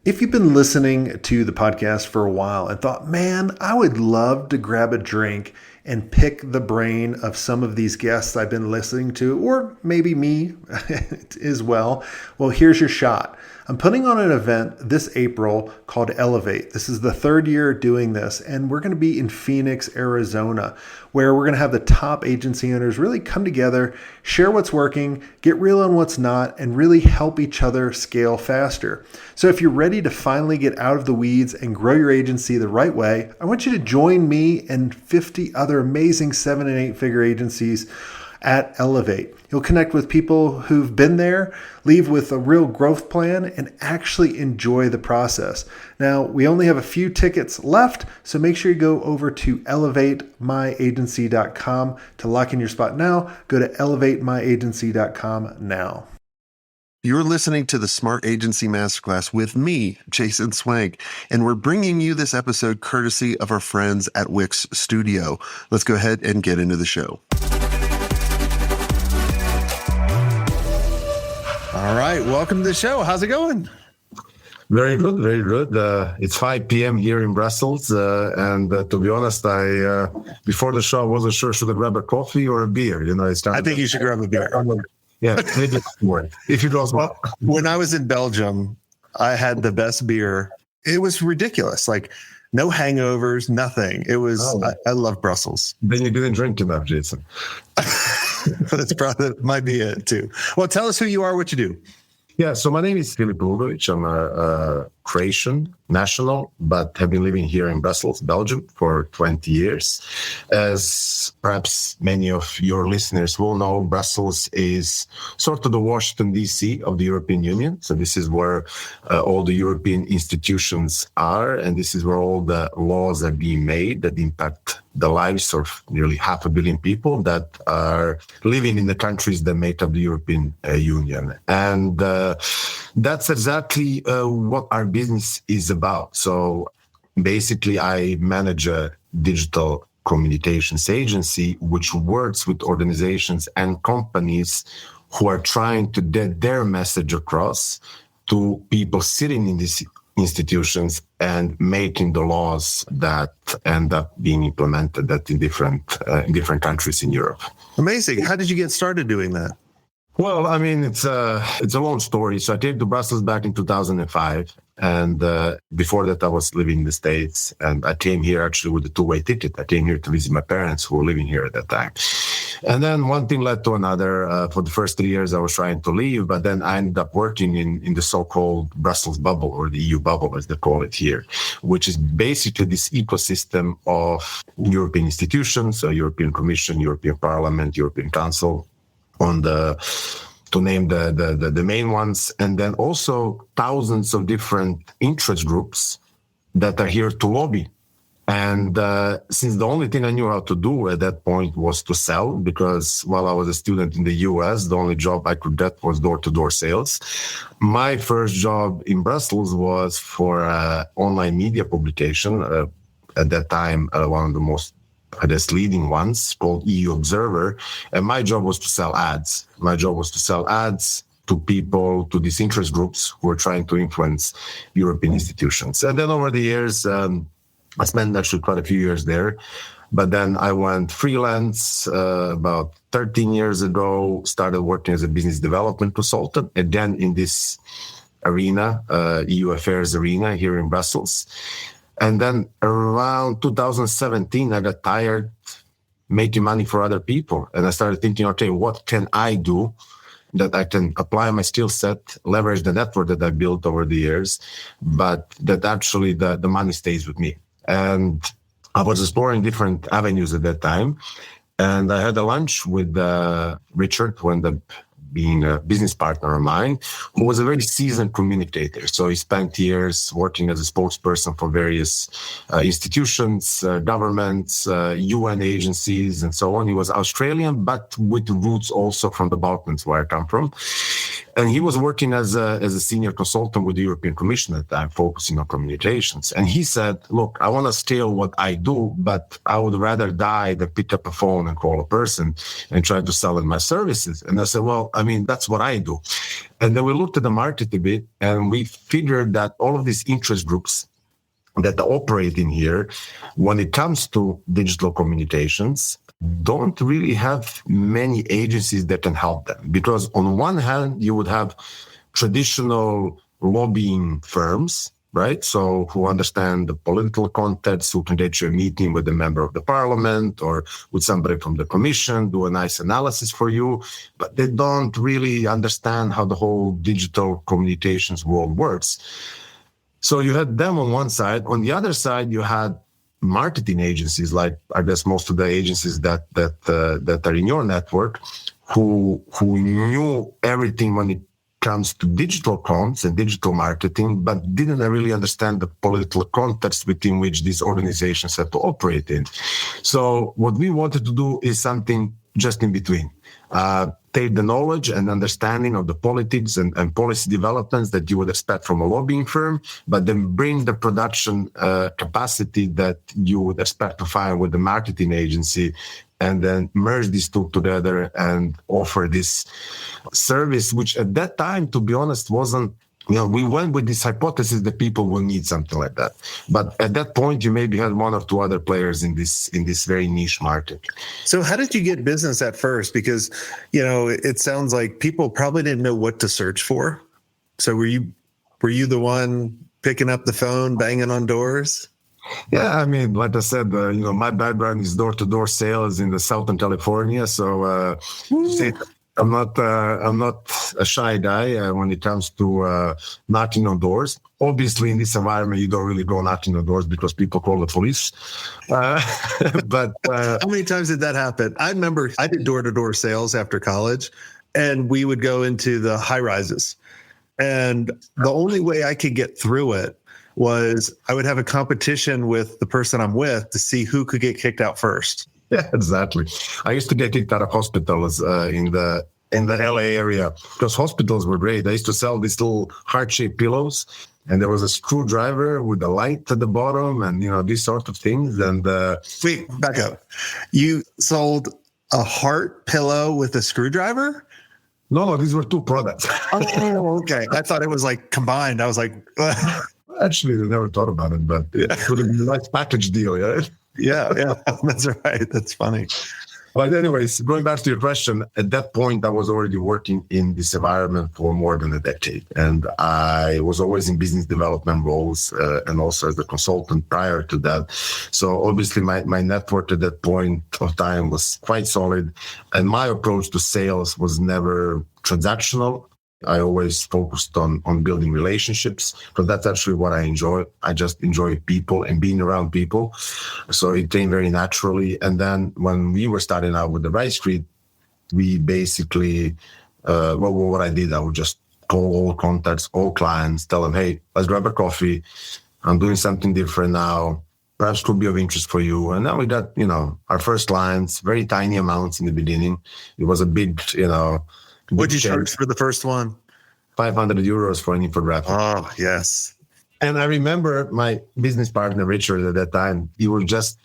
If you've been listening to the podcast for a while and thought, man, I would love to grab a drink and pick the brain of some of these guests I've been listening to, or maybe me as well, here's your shot. I'm putting on an event this April called Elevate. This is the third year doing this, and we're going to be in Phoenix, Arizona, where we're going to have the top agency owners really come together, share what's working, get real on what's not, and really help each other scale faster. So if you're ready to finally get out of the weeds and grow your agency the right way, I want you to join me and 50 other amazing 7 and 8 figure agencies at Elevate. You'll connect with people who've been there, leave with a real growth plan, and actually enjoy the process. Now, we only have a few tickets left, so make sure you go over to elevatemyagency.com to lock in your spot now. Go to elevatemyagency.com now. You're listening to the Smart Agency Masterclass with me, Jason Swank, and we're bringing you this episode courtesy of our friends at Wix Studio. Let's go ahead and get into the show. All right, welcome to the show. How's it going? Very good, very good. It's 5 p.m. here in Brussels, and to be honest, I before the show I wasn't sure should I grab a coffee or a beer. I think you should grab a beer. Yeah, maybe if you don't. Well, when I was in Belgium, I had the best beer. It was ridiculous. Like no hangovers, nothing. It was. I love Brussels. Then you didn't drink enough, Jason. That might be it too. Well, tell us who you are, what you do. Yeah, so my name is Filip. I'm a Croatian national, but have been living here in Brussels, Belgium, for 20 years. As perhaps many of your listeners will know, Brussels is sort of the Washington, D.C. of the European Union. So this is where all the European institutions are, and this is where all the laws are being made that impact the lives of nearly 500 million people that are living in the countries that make up the European Union. And that's exactly what our business is about. So basically, I manage a digital communications agency which works with organizations and companies who are trying to get their message across to people sitting in these institutions and making the laws that end up being implemented in different countries in Europe. Amazing. How did you get started doing that? Well, I mean, it's a long story. So I came to Brussels back in 2005. And before that, I was living in the States. And I came here actually with a two-way ticket. I came here to visit my parents who were living here at that time. And then one thing led to another. For the first 3 years, I was trying to leave. But then I ended up working in the so-called Brussels bubble, or the EU bubble, as they call it here, which is basically this ecosystem of European institutions, so European Commission, European Parliament, European Council, to name the main ones, and then also thousands of different interest groups that are here to lobby. And since the only thing I knew how to do at that point was to sell, because while I was a student in the US, the only job I could get was door-to-door sales. My first job in Brussels was for an online media publication, at that time one of the most leading ones, called EU Observer. And my job was to sell ads. My job was to sell ads to people, to these interest groups who were trying to influence European institutions. And then over the years, I spent actually quite a few years there. But then I went freelance about 13 years ago, started working as a business development consultant, again in this arena, EU affairs arena here in Brussels. And then around 2017, I got tired making money for other people. And I started thinking, okay, what can I do that I can apply my skill set, leverage the network that I built over the years, but that actually the money stays with me. And I was exploring different avenues at that time. And I had a lunch with Richard, who ended up being a business partner of mine, who was a very seasoned communicator. So he spent years working as a spokesperson for various institutions, governments, UN agencies, and so on. He was Australian, but with roots also from the Balkans, where I come from. And he was working as a senior consultant with the European Commission at the time, focusing on communications. And he said, look, I want to scale what I do, but I would rather die than pick up a phone and call a person and try to sell in my services. And I said, well, I mean, that's what I do. And then we looked at the market a bit, and we figured that all of these interest groups that operate in here, when it comes to digital communications, don't really have many agencies that can help them. Because on one hand, you would have traditional lobbying firms, right? So who understand the political context, who can get you a meeting with a member of the parliament or with somebody from the commission, do a nice analysis for you, but they don't really understand how the whole digital communications world works. So you had them on one side. On the other side, you had marketing agencies, like I guess most of the agencies that are in your network, who knew everything when it comes to digital comms and digital marketing, but didn't really understand the political context within which these organizations have to operate in. So what we wanted to do is something just in between. Take the knowledge and understanding of the politics and policy developments that you would expect from a lobbying firm, but then bring the production capacity that you would expect to find with the marketing agency, and then merge these two together and offer this service, which at that time, to be honest, wasn't, we went with this hypothesis that people will need something like that. But at that point, you maybe had one or two other players in this very niche market. So how did you get business at first? Because, it sounds like people probably didn't know what to search for. So were you the one picking up the phone, banging on doors? Yeah, I mean, like I said, my background is door-to-door sales in the Southern California. So I'm not a shy guy when it comes to knocking on doors. Obviously, in this environment, you don't really go knocking on doors because people call the police. But how many times did that happen? I remember I did door-to-door sales after college, and we would go into the high rises. And the only way I could get through it was I would have a competition with the person I'm with to see who could get kicked out first. Yeah, exactly. I used to get kicked out of hospitals in the LA area because hospitals were great. I used to sell these little heart-shaped pillows, and there was a screwdriver with a light at the bottom, and these sort of things. And wait, back up. You sold a heart pillow with a screwdriver? No, these were two products. Oh, okay. I thought it was like combined. I was like, actually, I never thought about it, but it would have been a nice package deal, yeah. Yeah, that's right. That's funny. But anyways, going back to your question, at that point, I was already working in this environment for more than a decade. And I was always in business development roles and also as a consultant prior to that. So obviously my network at that point of time was quite solid. And my approach to sales was never transactional. I always focused on building relationships, because that's actually what I enjoy. I just enjoy people and being around people. So it came very naturally. And then when we were starting out with the Rice Street, we basically, what I did, I would just call all contacts, all clients, tell them, hey, let's grab a coffee. I'm doing something different now. Perhaps could be of interest for you. And then we got, our first clients, very tiny amounts in the beginning. It was a big, What'd you charge for the first one? 500 euros for an infographic. Oh, yes. And I remember my business partner, Richard, at that time, he was just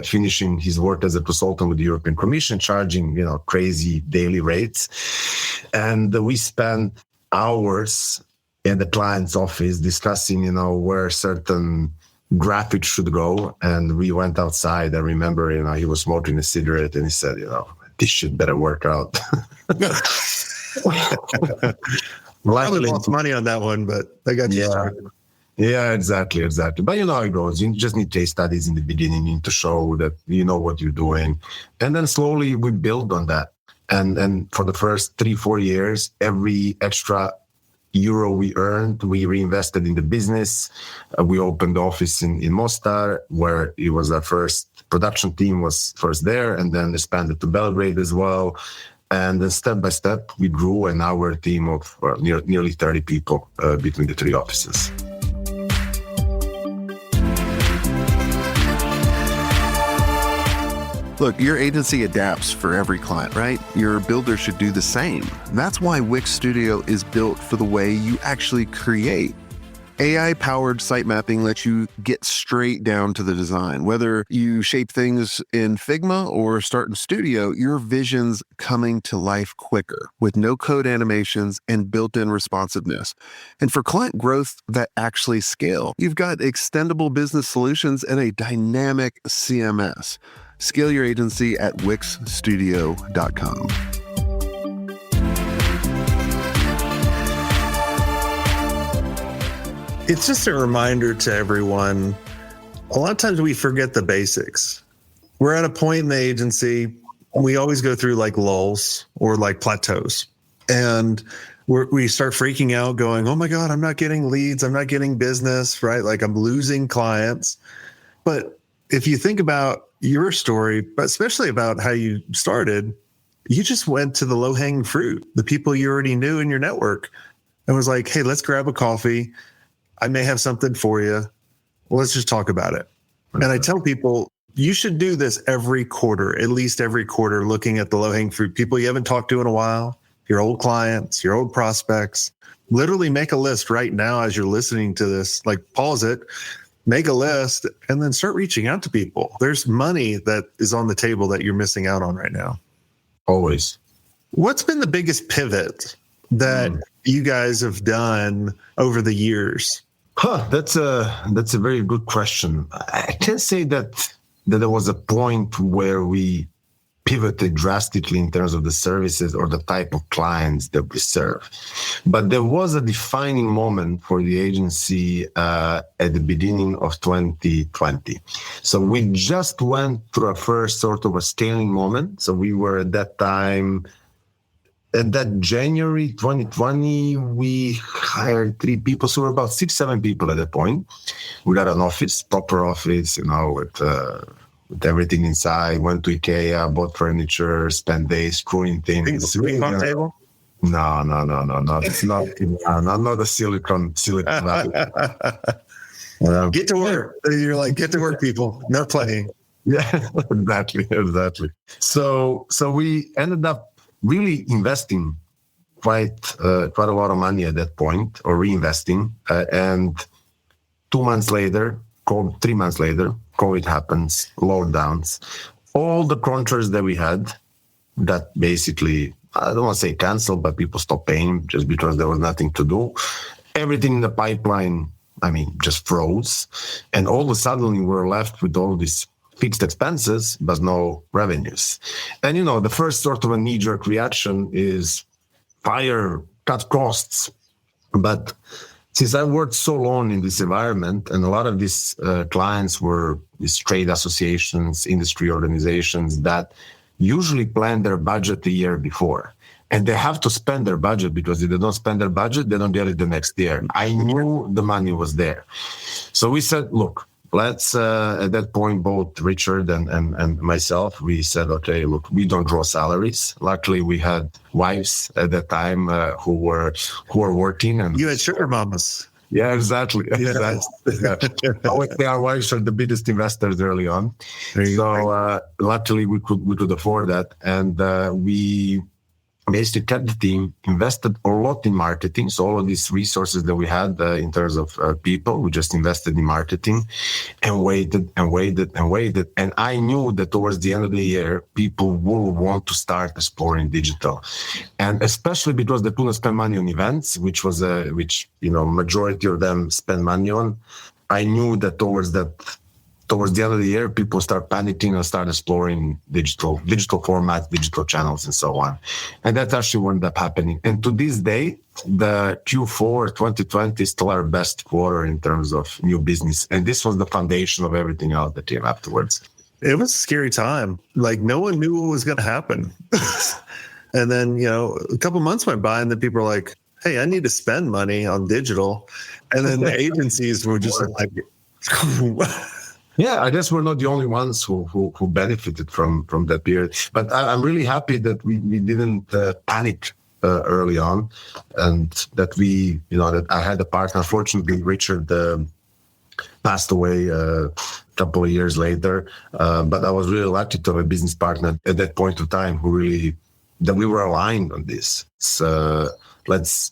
finishing his work as a consultant with the European Commission, charging, crazy daily rates. And we spent hours in the client's office discussing, where certain graphics should go. And we went outside. I remember, he was smoking a cigarette and he said, this shit better work out. Probably lost money on that one, but they got you started. Yeah, exactly. But you know how it goes. You just need case studies in the beginning. You need to show that you know what you're doing. And then slowly we build on that. And for the first 3-4 years, every extra euro we earned, we reinvested in the business. We opened the office in Mostar, where it was our first production team was first there, and then expanded to Belgrade as well. And then step by step, we grew, and now we're a team of nearly 30 people between the three offices. Look, your agency adapts for every client, right? Your builder should do the same. That's why Wix Studio is built for the way you actually create. AI-powered site mapping lets you get straight down to the design. Whether you shape things in Figma or start in Studio, your vision's coming to life quicker with no-code animations and built-in responsiveness. And for client growth that actually scale, you've got extendable business solutions and a dynamic CMS. Scale your agency at wixstudio.com. It's just a reminder to everyone. A lot of times we forget the basics. We're at a point in the agency, we always go through like lulls or like plateaus. And we start freaking out going, oh my God, I'm not getting leads. I'm not getting business, right? Like I'm losing clients. But if you think about your story, but especially about how you started, you just went to the low-hanging fruit, the people you already knew in your network, and was like, hey, let's grab a coffee. I may have something for you. Well, let's just talk about it. And I tell people, you should do this every quarter, at least every quarter, looking at the low-hanging fruit, people you haven't talked to in a while, your old clients, your old prospects. Literally make a list right now as you're listening to this, like pause it, make a list, and then start reaching out to people. There's money that is on the table that you're missing out on right now. Always. What's been the biggest pivot that you guys have done over the years? That's a very good question. I can't say that there was a point where we pivoted drastically in terms of the services or the type of clients that we serve. But there was a defining moment for the agency at the beginning of 2020. So we just went through a first sort of a scaling moment. So we were at that time, at that January 2020, we hired 3 people. So we're about 6-7 people at that point. We got an office, proper office, with everything inside. Went to IKEA, bought furniture, spent days screwing things. Ping-pong table? No. It's not a Silicon Valley. Get to work. You're like, get to work, people. No playing. Yeah, exactly. So we ended up really investing quite a lot of money at that point, or reinvesting. And 3 months later, COVID happens, lockdowns, all the contracts that we had that basically, I don't want to say canceled, but people stopped paying just because there was nothing to do. Everything in the pipeline, just froze. And all of a sudden we were left with all these fixed expenses, but no revenues. And, the first sort of a knee-jerk reaction is fire, cut costs. But since I worked so long in this environment, and a lot of these clients were these trade associations, industry organizations that usually plan their budget the year before. And they have to spend their budget, because if they don't spend their budget, they don't get it the next year. I knew the money was there. So we said, look, let's, at that point, both Richard and myself, we said, okay, look, we don't draw salaries. Luckily, we had wives at that time who were working. And you had sugar mamas. Yeah, exactly. Yeah. Our wives are the biggest investors early on. So luckily, we could afford that. And we basically kept the team, invested a lot in marketing. So all of these resources that we had in terms of people, we just invested in marketing and waited. And I knew that towards the end of the year, people will want to start exploring digital. And especially because they couldn't spend money on events, which majority of them spend money on. I knew that towards the end of the year, people start panicking and start exploring digital formats, digital channels, and so on. And that's actually what ended up happening. And to this day, the Q4 2020 is still our best quarter in terms of new business. And this was the foundation of everything else that came afterwards. It was a scary time. Like, no one knew what was going to happen. And then, a couple months went by, and then people were like, hey, I need to spend money on digital. And then the agencies were just like... Yeah, I guess we're not the only ones who benefited from that period. But I'm really happy that we didn't panic early on, and that that I had a partner. Unfortunately, Richard passed away a couple of years later. But I was really lucky to have a business partner at that point of time that we were aligned on this. So let's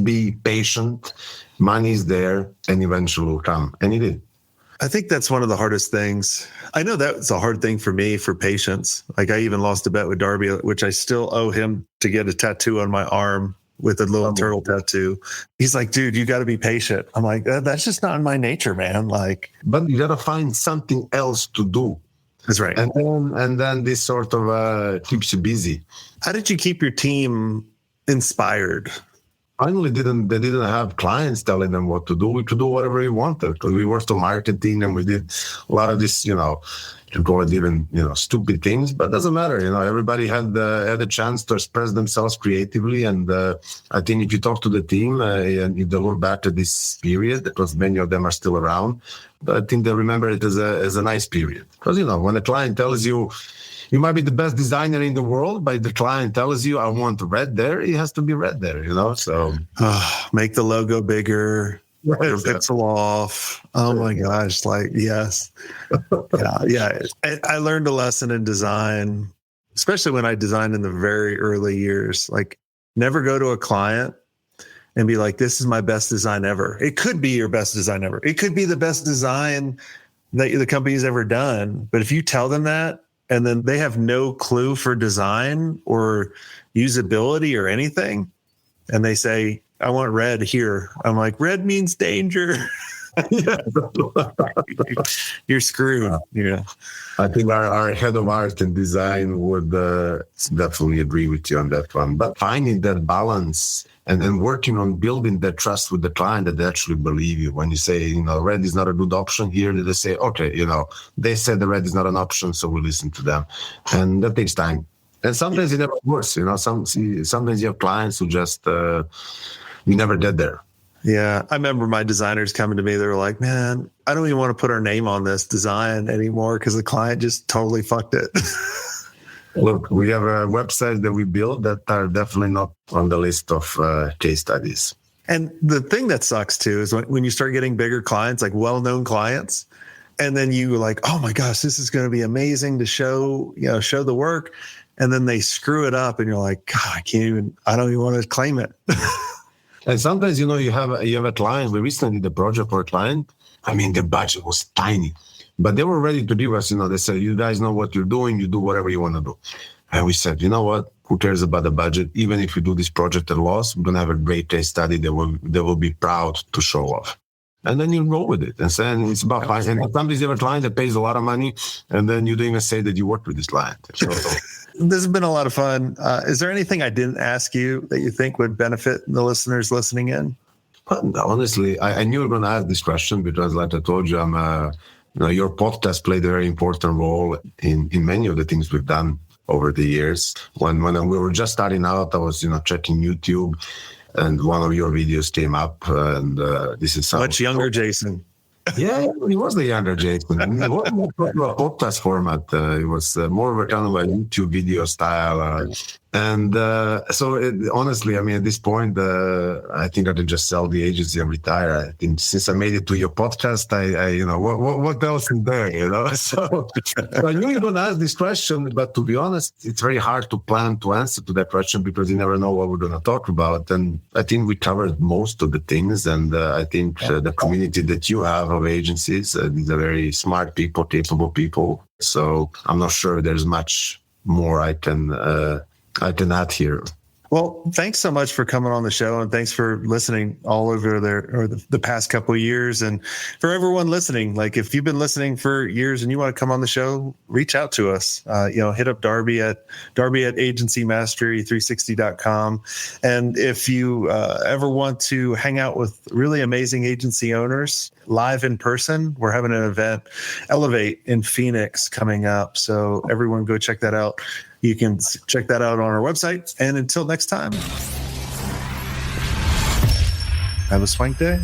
be patient. Money is there, and eventually will come. And it did. I think that's one of the hardest things. I know that's a hard thing for me, for patience. Like I even lost a bet with Darby, which I still owe him to get a tattoo on my arm with a little turtle tattoo. He's like, dude, you got to be patient. I'm like, that's just not in my nature, man. Like, but you got to find something else to do. That's right. And then this sort of keeps you busy. How did you keep your team inspired? Finally, they didn't have clients telling them what to do. We could do whatever we wanted because we worked on marketing and we did a lot of this, you call it even, stupid things, but it doesn't matter. Everybody had a chance to express themselves creatively. And I think if you talk to the team and if they look back at this period, because many of them are still around, but I think they remember it as a nice period. Because, when a client tells you, you might be the best designer in the world, but if the client tells you, I want red there, it has to be red there, so. Make the logo bigger, your pixel off. Oh my gosh. Yes. Yeah. I learned a lesson in design, especially when I designed in the very early years. Like, never go to a client and be like, this is my best design ever. It could be your best design ever. It could be the best design that the company's ever done. But if you tell them that, and then they have no clue for design or usability or anything, and they say, I want red here. I'm like, red means danger. You're screwed. Yeah. I think our head of art and design would definitely agree with you on that one. But finding that balance and working on building that trust with the client that they actually believe you. When you say, red is not a good option here, they say, okay, they said the red is not an option, so we listen to them. And that takes time. And sometimes it never works. Sometimes you have clients who just, we never get there. Yeah. I remember my designers coming to me. They were like, man, I don't even want to put our name on this design anymore because the client just totally fucked it. Look, we have a website that we built that are definitely not on the list of case studies. And the thing that sucks too is when you start getting bigger clients, like well-known clients, and then you like, oh my gosh, this is going to be amazing to show the work. And then they screw it up and you're like, God, I don't even want to claim it. And sometimes, you have a client. We recently did a project for a client. I mean, the budget was tiny. But they were ready to give us, they said, you guys know what you're doing, you do whatever you want to do. And we said, you know what, who cares about the budget? Even if we do this project at a loss, we're going to have a great case study that will be proud to show off. And then you roll with it. And then it's about fine. And sometimes you have a client that pays a lot of money, and then you don't even say that you worked with this client. So, this has been a lot of fun. Is there anything I didn't ask you that you think would benefit the listeners listening in? Honestly, I knew you were going to ask this question because, like I told you, your podcast played a very important role in many of the things we've done over the years. When we were just starting out, I was, checking YouTube, and one of your videos came up, and this is much younger Jason. Yeah, he was the younger Jason. It wasn't a podcast format. It was more of a kind of a YouTube video style. Honestly, at this point, I think I could just sell the agency and retire. I think since I made it to your podcast, what else is there, So I knew you were going to ask this question, but to be honest, it's very hard to plan to answer to that question because you never know what we're going to talk about. And I think we covered most of the things. And I think the community that you have of agencies, these are very smart people, capable people. So I'm not sure there's much more I can add here. Well, thanks so much for coming on the show, and thanks for listening all over the past couple of years. And for everyone listening, like if you've been listening for years and you want to come on the show, reach out to us. Hit up Darby at agencymastery360.com. And if you ever want to hang out with really amazing agency owners live in person, we're having an event, Elevate, in Phoenix coming up. So everyone go check that out. You can check that out on our website. And until next time, have a swank day.